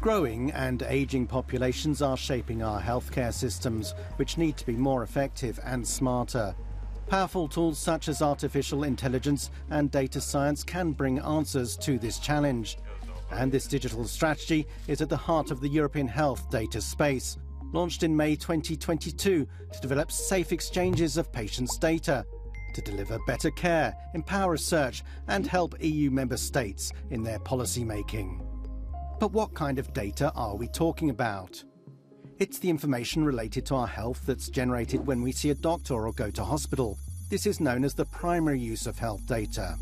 Growing and ageing populations are shaping our healthcare systems, which need to be more effective and smarter. Powerful tools such as artificial intelligence and data science can bring answers to this challenge. And this digital strategy is at the heart of the European health data space, launched in May 2022 to develop safe exchanges of patients' data, to deliver better care, empower research and help EU member states in their policy making. But what kind of data are we talking about? It's the information related to our health that's generated when we see a doctor or go to hospital. This is known as the primary use of health data.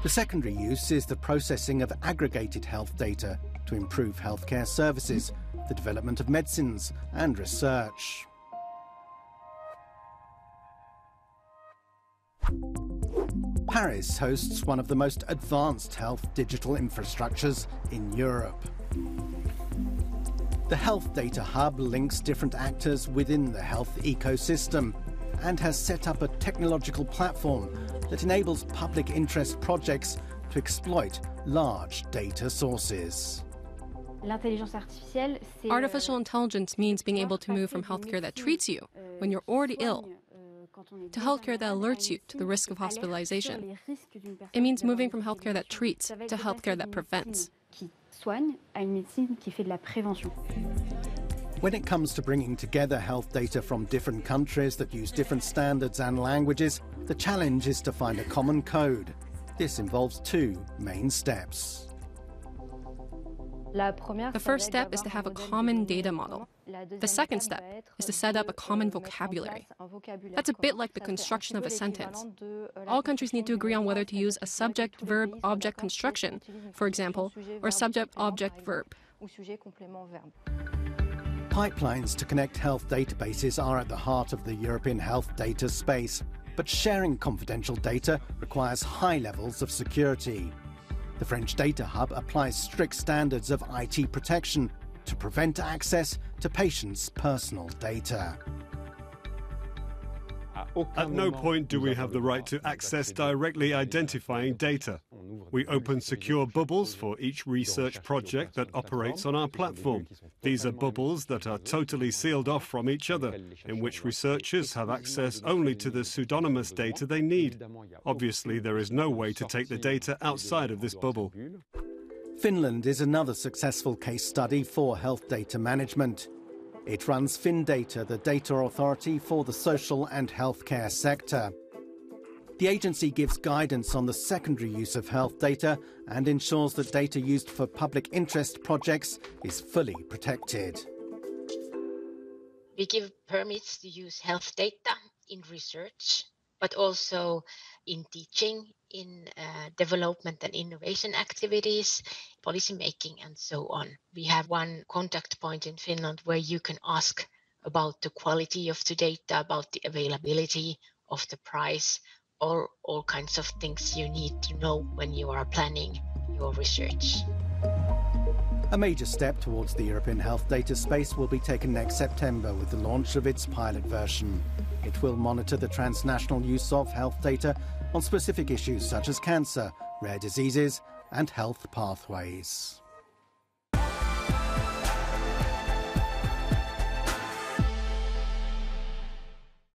The secondary use is the processing of aggregated health data to improve healthcare services, the development of medicines and research. Paris hosts one of the most advanced health digital infrastructures in Europe. The Health Data Hub links different actors within the health ecosystem and has set up a technological platform that enables public interest projects to exploit large data sources. Artificial intelligence means being able to move from healthcare that treats you when you're already ill to healthcare that alerts you to the risk of hospitalization. It means moving from healthcare that treats to healthcare that prevents. When it comes to bringing together health data from different countries that use different standards and languages, the challenge is to find a common code. This involves two main steps. The first step is to have a common data model. The second step is to set up a common vocabulary. That's a bit like the construction of a sentence. All countries need to agree on whether to use a subject-verb-object construction, for example, or a subject-object-verb. Pipelines to connect health databases are at the heart of the European health data space, but sharing confidential data requires high levels of security. The French Data Hub applies strict standards of IT protection to prevent access to patients' personal data. At no point do we have the right to access directly identifying data. We open secure bubbles for each research project that operates on our platform. These are bubbles that are totally sealed off from each other, in which researchers have access only to the pseudonymous data they need. Obviously, there is no way to take the data outside of this bubble. Finland is another successful case study for health data management. It runs FinData, the data authority for the social and healthcare sector. The agency gives guidance on the secondary use of health data and ensures that data used for public interest projects is fully protected. We give permits to use health data in research, but also in teaching, in development and innovation activities, policy making, and so on. We have one contact point in Finland where you can ask about the quality of the data, about the availability of the price, or all kinds of things you need to know when you are planning your research. A major step towards the European health data space will be taken next September with the launch of its pilot version. It will monitor the transnational use of health data on specific issues such as cancer, rare diseases and health pathways.